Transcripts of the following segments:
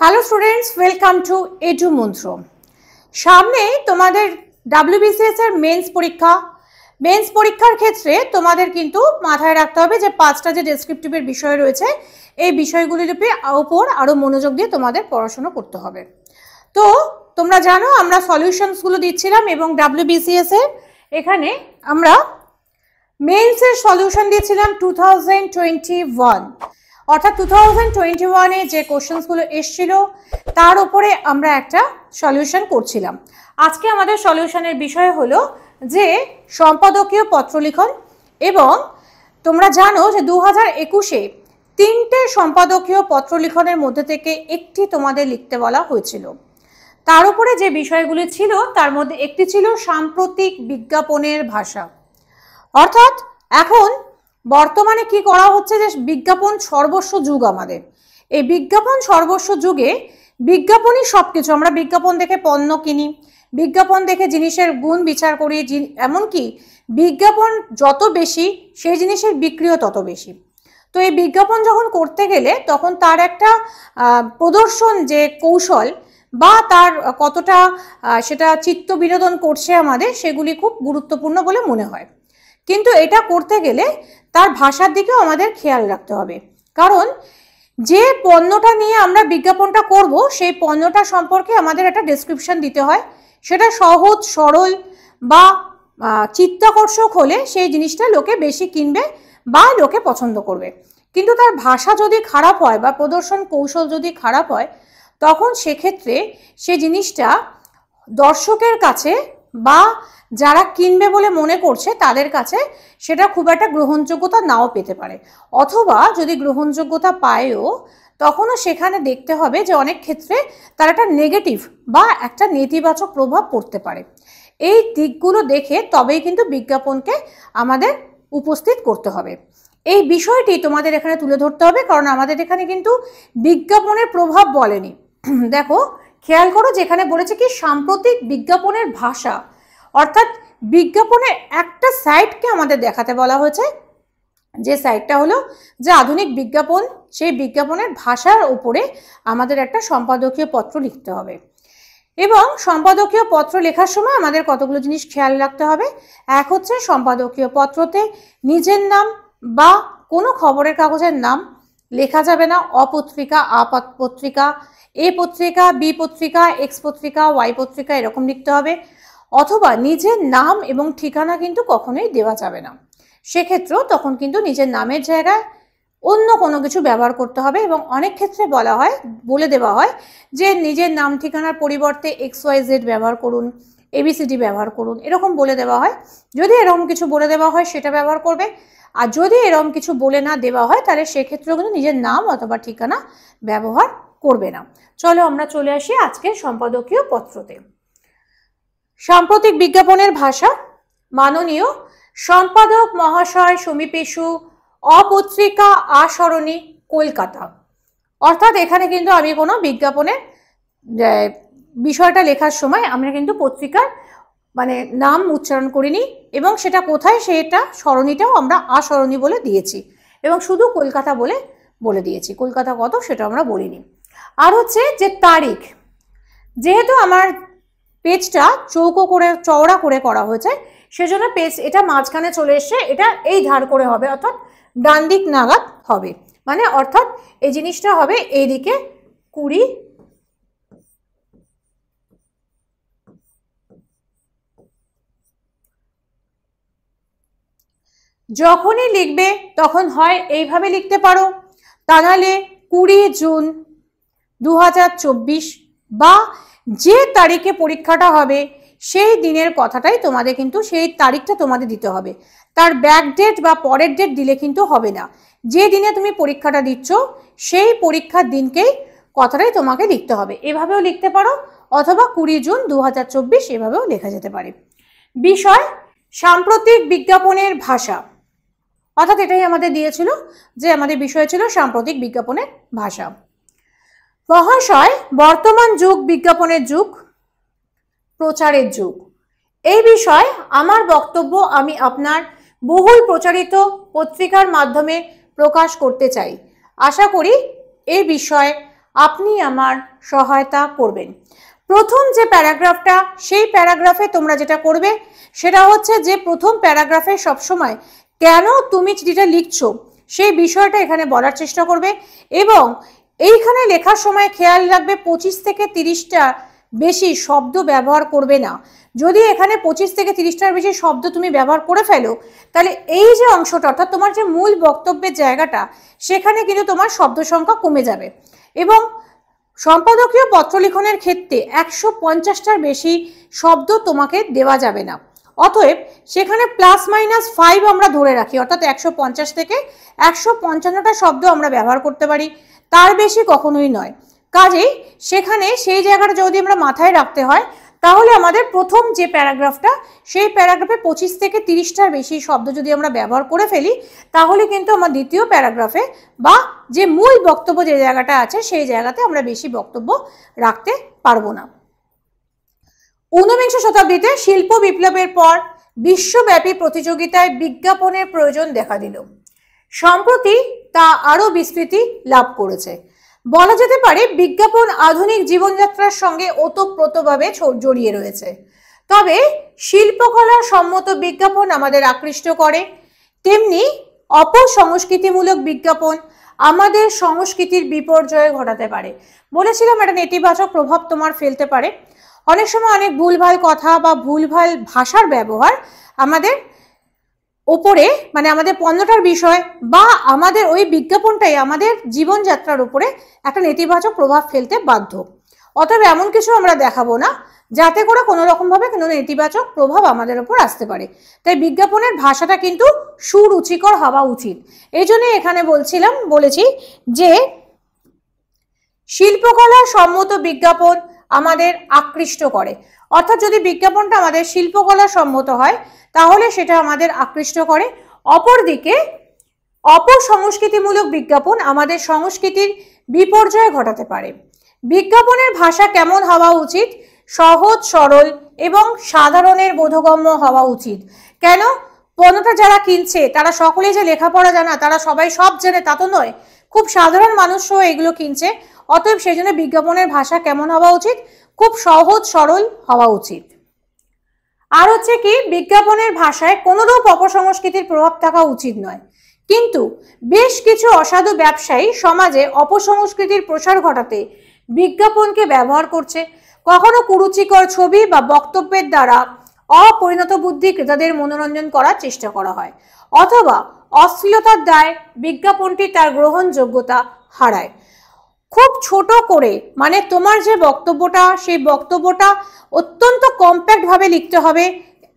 Hello students, welcome to edu মন্ত্র। সামনে তোমাদের WBCS এর মেন্স পরীক্ষার ক্ষেত্রে তোমাদের কিন্তু মাথায় রাখতে হবে যে 5টা যে ডেসক্রিপটিভের বিষয় রয়েছে এই বিষয়গুলির উপর আরো মনোযোগ দিয়ে তোমাদের পড়াশোনা করতে হবে। তো তোমরা জানো আমরা সলিউশনসগুলো দিচ্ছিলাম এবং WBCS এর এখানে আমরা মেন্সের সলিউশন দিয়েছিলাম 2021, অর্থাৎ 2021-এ যে কোশ্চেন্সগুলো এসেছিল তার উপরে আমরা একটা সলিউশন করছিলাম। আজকে আমাদের সলিউশনের বিষয় হলো যে সম্পাদকীয় পত্রলিখন, এবং তোমরা জানো যে 2021-এ 3টে সম্পাদকীয় পত্রলিখনের মধ্যে থেকে একটি তোমাদের লিখতে বলা হয়েছিল। তার উপরে যে বিষয়গুলি ছিল তার মধ্যে একটি ছিল সাম্প্রতিক বিজ্ঞাপনের ভাষা। অর্থাৎ এখন বর্তমানে কি করা হচ্ছে যে বিজ্ঞাপন সর্বস্ব যুগ আমাদের। এই বিজ্ঞাপন সর্বস্ব যুগে বিজ্ঞাপনই সবকিছু। আমরা বিজ্ঞাপন দেখে পণ্য কিনি, বিজ্ঞাপন দেখে জিনিসের গুণ বিচার করি, এমনকি বিজ্ঞাপন যত বেশি সেই জিনিসের বিক্রিও তত বেশি। তো এই বিজ্ঞাপন যখন করতে গেলে তখন তার একটা প্রদর্শন যে কৌশল বা তার কতটা সেটা চিত্ত বিনোদন করছে আমাদের, সেগুলি খুব গুরুত্বপূর্ণ বলে মনে হয়। কিন্তু এটা করতে গেলে তার ভাষার দিকেও আমাদের খেয়াল রাখতে হবে, কারণ যে পণ্যটা নিয়ে আমরা বিজ্ঞাপনটা করব সেই পণ্যটা সম্পর্কে আমাদের একটা ডেসক্রিপশন দিতে হয়। সেটা সহজ সরল বা চিত্তাকর্ষক হলে সেই জিনিসটা লোকে বেশি কিনবে বা লোকে পছন্দ করবে। কিন্তু তার ভাষা যদি খারাপ হয় বা প্রদর্শন কৌশল যদি খারাপ হয়, তখন সেক্ষেত্রে সে জিনিসটা দর্শকের কাছে বা যারা কিনবে বলে মনে করছে তাদের কাছে সেটা খুব একটা গ্রহণযোগ্যতা নাও পেতে পারে, অথবা যদি গ্রহণযোগ্যতা পায়ও তখনও সেখানে দেখতে হবে যে অনেক ক্ষেত্রে তার একটা নেগেটিভ বা একটা নেতিবাচক প্রভাব পড়তে পারে। এই দিকগুলো দেখে তবেই কিন্তু বিজ্ঞাপনকে আমাদের উপস্থিত করতে হবে। এই বিষয়টি তোমাদের এখানে তুলে ধরতে হবে, কারণ আমাদের এখানে কিন্তু বিজ্ঞাপনের প্রভাব বলেনি। দেখো খেয়াল করো, যেখানে বলেছে কি সাম্প্রতিক বিজ্ঞাপনের ভাষা, অর্থাৎ বিজ্ঞাপনের একটা সাইটকে আমাদের দেখাতে বলা হয়েছে, যে সাইটটা হলো যে আধুনিক বিজ্ঞাপন। সেই বিজ্ঞাপনের ভাষার উপরে আমাদের একটা সম্পাদকীয় পত্র লিখতে হবে, এবং সম্পাদকীয় পত্র লেখার সময় আমাদের কতগুলো জিনিস খেয়াল রাখতে হবে। এক হচ্ছে সম্পাদকীয় পত্রতে নিজের নাম বা কোনো খবরের কাগজের নাম লেখা যাবে না। অপত্রিকা, পত্রিকা, এ পত্রিকা, বি পত্রিকা, এক্স পত্রিকা, ওয়াই পত্রিকা এরকম লিখতে হবে। অথবা নিজের নাম এবং ঠিকানা কিন্তু কখনোই দেওয়া যাবে না। সেক্ষেত্রেও তখন কিন্তু নিজের নামের জায়গায় অন্য কোনো কিছু ব্যবহার করতে হবে, এবং অনেক ক্ষেত্রে বলে দেওয়া হয় যে নিজের নাম ঠিকানার পরিবর্তে XYZ ব্যবহার করুন, ABCD ব্যবহার করুন, এরকম বলে দেওয়া হয়। যদি এরকম কিছু বলে দেওয়া হয় সেটা ব্যবহার করবে, আর যদি এরকম কিছু বলে না দেওয়া হয় তাহলে সেক্ষেত্রেও কিন্তু নিজের নাম অথবা ঠিকানা ব্যবহার করবে না। চলো আমরা চলে আসি আজকের সম্পাদকীয় পত্রতে। সাম্প্রতিক বিজ্ঞাপনের ভাষা। মাননীয় সম্পাদক মহাশয় সমীপেষু অপত্রিকা আসরণী কলকাতা। অর্থাৎ এখানে কিন্তু আমি কোনো বিজ্ঞাপনের বিষয়টা লেখার সময় আমরা কিন্তু পত্রিকার নাম উচ্চারণ করিনি, এবং সেটা কোথায় সেটা সরণিটাও আমরা আসরণী বলে দিয়েছি, এবং শুধু কলকাতা বলে দিয়েছি। কলকাতা কত সেটা আমরা বলিনি। আর হচ্ছে যে তারিখ, যেহেতু আমার পেজটা চওড়া করে করা হয়েছে সেজন্য এটা মাঝখানে চলে এসছে, এটা এই ধার করে হবে, অর্থাৎ ডান দিক নাগাদ হবে, অর্থাৎ এই জিনিসটা হবে এইদিকে 20। যখনই লিখবে তখন হয় এইভাবে লিখতে পারো, তা নাহলে 20 জুন 2024 বা যে তারিখে পরীক্ষাটা হবে সেই দিনের কথাটাই তোমাদের কিন্তু সেই তারিখটা তোমাদের দিতে হবে। তার ব্যাক ডেট বা পরের ডেট দিলে কিন্তু হবে না। যে দিনে তুমি পরীক্ষাটা দিচ্ছ সেই পরীক্ষার দিনকেই কথাটাই তোমাকে লিখতে হবে। এভাবেও লিখতে পারো, অথবা 20 জুন 2024 এভাবেও লেখা যেতে পারে। বিষয় সাম্প্রতিক বিজ্ঞাপনের ভাষা, অর্থাৎ এটাই আমাদের দিয়েছিল যে আমাদের বিষয় ছিল সাম্প্রতিক বিজ্ঞাপনের ভাষা। মহাশয়, বর্তমান যুগ বিজ্ঞাপনের যুগ, প্রচারের যুগ। এই বিষয়ে আমার বক্তব্য আমি আপনার বহুল প্রচারিত পত্রিকার মাধ্যমে প্রকাশ করতে চাই। আশা করি এই বিষয়ে আপনি আমার সহায়তা করবেন। প্রথম যে প্যারাগ্রাফটা, সেই প্যারাগ্রাফে তোমরা যেটা করবে সেটা হচ্ছে যে প্রথম প্যারাগ্রাফে সবসময় কেন তুমি চিঠিটা লিখছো সেই বিষয়টা এখানে বলার চেষ্টা করবে এবং এইখানে লেখার সময় খেয়াল রাখবে 25 থেকে 30টা বেশি শব্দ ব্যবহার করবে না। যদি এখানে 25 থেকে 30টার বেশি শব্দ তুমি ব্যবহার করে ফেলো তাহলে এই যে অংশটা অর্থাৎ তোমার যে মূল বক্তব্যের জায়গাটা সেখানে কিন্তু তোমার শব্দ সংখ্যা কমে যাবে এবং সম্পাদকীয় পত্র লিখনের ক্ষেত্রে 150টার বেশি শব্দ তোমাকে দেওয়া যাবে না। অতএব সেখানে +-5 আমরা ধরে রাখি, অর্থাৎ 150 থেকে 155টা শব্দ আমরা ব্যবহার করতে পারি, তার বেশি কখনোই নয়। কাজেই সেখানে সেই জায়গাটা যদি আমরা মাথায় রাখতে হয় তাহলে আমাদের প্রথম যে প্যারাগ্রাফটা সেই প্যারাগ্রাফে 25 থেকে 30টার বেশি শব্দ যদি আমরা ব্যবহার করে ফেলি তাহলে কিন্তু আমার দ্বিতীয় প্যারাগ্রাফে বা যে মূল বক্তব্য যে জায়গাটা আছে সেই জায়গাতে আমরা বেশি বক্তব্য রাখতে পারবো না। 19বিংশ শতাব্দীতে শিল্প বিপ্লবের পর বিশ্বব্যাপী প্রতিযোগিতায় বিজ্ঞাপনের প্রয়োজন দেখা দিল। সম্প্রতি তা আরও বিস্তৃতি লাভ করেছে। বলা যেতে পারে বিজ্ঞাপন আধুনিক জীবনযাত্রার সঙ্গে ওতপ্রোতভাবে জড়িয়ে রয়েছে। তবে শিল্পকলা সম্মত বিজ্ঞাপন আমাদের আকৃষ্ট করে, তেমনি অপসংস্কৃতিমূলক বিজ্ঞাপন আমাদের সংস্কৃতির বিপর্যয় ঘটাতে পারে। বলেছিলাম একটা নেতিবাচক প্রভাব তোমার ফেলতে পারে। অনেক সময় অনেক ভুলভাল কথা বা ভুলভাল ভাষার ব্যবহার আমাদের উপরে মানে আমাদের পণ্যটার বিষয় বা আমাদের ওই বিজ্ঞাপনটাই আমাদের জীবনযাত্রার উপরে একটা নেতিবাচক প্রভাব ফেলতে বাধ্য। অতএব এমন কিছু আমরা দেখাবো না যাতে করে কোনো রকমভাবে কোনো নেতিবাচক প্রভাব আমাদের উপর আসতে পারে। তাই বিজ্ঞাপনের ভাষাটা কিন্তু সুরুচিকর হওয়া উচিত। এই জন্যই এখানে বলেছি যে শিল্পকলা সম্মত বিজ্ঞাপন আমাদের আকৃষ্ট করে, অর্থাৎ যদি বিজ্ঞাপনটা আমাদের শিল্পকলা সম্মত হয় তাহলে সেটা আমাদের আকৃষ্ট করে। অপরদিকে অপসংস্কৃতিমূলক বিজ্ঞাপন আমাদের সংস্কৃতির বিপর্যয় ঘটাতে পারে। বিজ্ঞাপনের ভাষা কেমন হওয়া উচিত? সহজ, সরল এবং সাধারণের বোধগম্য হওয়া উচিত। কেন? পণ্যটা যারা কিনছে তারা সকলেই যে লেখাপড়া জানা, তারা সবাই সব জানে তা তো নয়, খুব সাধারণ মানুষও এগুলো কিনছে। অতএব সেই জন্য বিজ্ঞাপনের ভাষা কেমন হওয়া উচিত? খুব সহজ সরল হওয়া উচিত। আর হচ্ছে কি, বিজ্ঞাপনের ভাষায় কোনোরূপ অপসংস্কৃতির প্রভাব থাকা উচিত নয়। কিন্তু বেশ কিছু অসাধু ব্যবসায়ী সমাজে অপসংস্কৃতির প্রসার ঘটাতে বিজ্ঞাপনকে ব্যবহার করছে। কখনো কুরুচিকর ছবি বা বক্তব্যের দ্বারা অপরিণত বুদ্ধি ক্রেতাদের মনোরঞ্জন করার চেষ্টা করা হয়, অথবা অশ্লীলতার দায় বিজ্ঞাপনটি তার গ্রহণযোগ্যতা হারায়। খুব ছোট করে মানে তোমার যে বক্তব্যটা সেই বক্তব্যটা অত্যন্ত কম্প্যাক্ট ভাবে লিখতে হবে।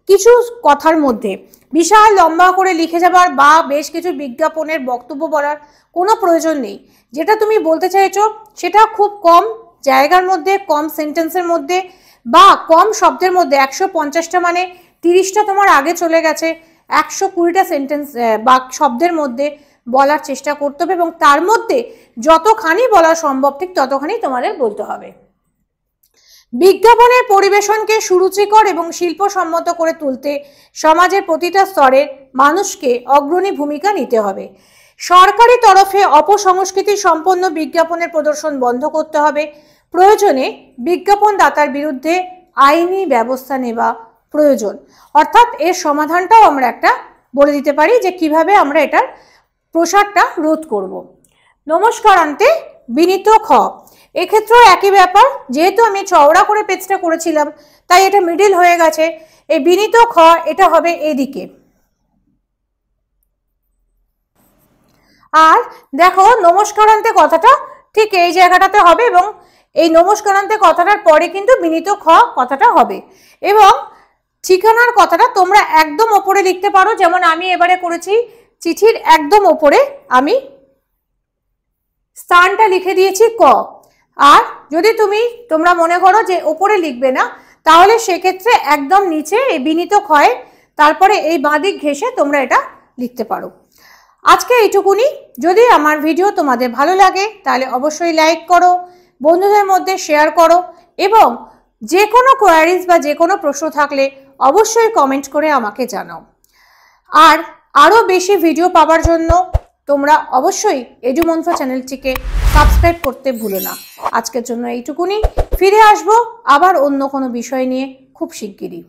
কিছু কথার মধ্যে বিশাল লম্বা করে লিখে যাবার বা বেশ কিছু বিজ্ঞাপনের বক্তব্য বলার কোনো প্রয়োজন নেই। যেটা তুমি বলতে চাইছো সেটা খুব কম জায়গার মধ্যে, কম সেন্টেন্সের মধ্যে বা কম শব্দের মধ্যে, 150টা মানে 30টা তোমার আগে চলে গেছে, 120টা সেন্টেন্স বা শব্দের মধ্যে বলার চেষ্টা করতে হবে এবং তার মধ্যে যতখানি বলা সম্ভব ঠিক ততখানি তোমাদের বলতে হবে। বিজ্ঞাপনের পরিবেশনকে সুরুচিকর এবং শিল্পসম্মত করে তুলতে সমাজের প্রতিটা স্তরের মানুষকে অগ্রণী ভূমিকা নিতে হবে। সরকারি তরফে অপসংস্কৃতি সম্পন্ন বিজ্ঞাপনের প্রদর্শন বন্ধ করতে হবে। প্রয়োজনে বিজ্ঞাপনদাতার বিরুদ্ধে আইনি ব্যবস্থা নেওয়া প্রয়োজন। অর্থাৎ এর সমাধানটাও আমরা একটা বলে দিতে পারি যে কিভাবে আমরা এটার প্রসারটা রোধ করব। নমস্কারান্তে বিনীত খ। এক্ষেত্রেও একই ব্যাপার, যেহেতু আমি চওড়া করে পেজটা করেছিলাম তাই এটা মিডিল হয়ে গেছে। এই বিনীত খ এটা হবে এদিকে। আর দেখো নমস্কারান্তে কথাটা ঠিক এই জায়গাটাতে হবে এবং এই নমস্কারান্তে কথাটার পরে কিন্তু বিনীত খ কথাটা হবে এবং ঠিকানার কথাটা তোমরা একদম ওপরে লিখতে পারো, যেমন আমি এবারে করেছি। চিঠির একদম ওপরে আমি স্থানটা লিখে দিয়েছি ক। আর যদি তোমরা মনে করো যে ওপরে লিখবে না তাহলে সেক্ষেত্রে একদম নিচে এই বিনীত ক্ষয় তারপরে এই বাঁদিক ঘেঁষে তোমরা এটা লিখতে পারো। আজকে এইটুকুনি। যদি আমার ভিডিও তোমাদের ভালো লাগে তাহলে অবশ্যই লাইক করো, বন্ধুদের মধ্যে শেয়ার করো এবং যে কোনো কোয়ারিজ বা যে কোনো প্রশ্ন থাকলে অবশ্যই কমেন্ট করে আমাকে জানাও। আর আরও বেশি ভিডিও পাওয়ার জন্য তোমরা অবশ্যই এডুমন্ত্র চ্যানেলটিকে সাবস্ক্রাইব করতে ভুলো না। আজকের জন্য এইটুকুনি, ফিরে আসবো আবার অন্য কোনো বিষয় নিয়ে খুব শিগগিরই।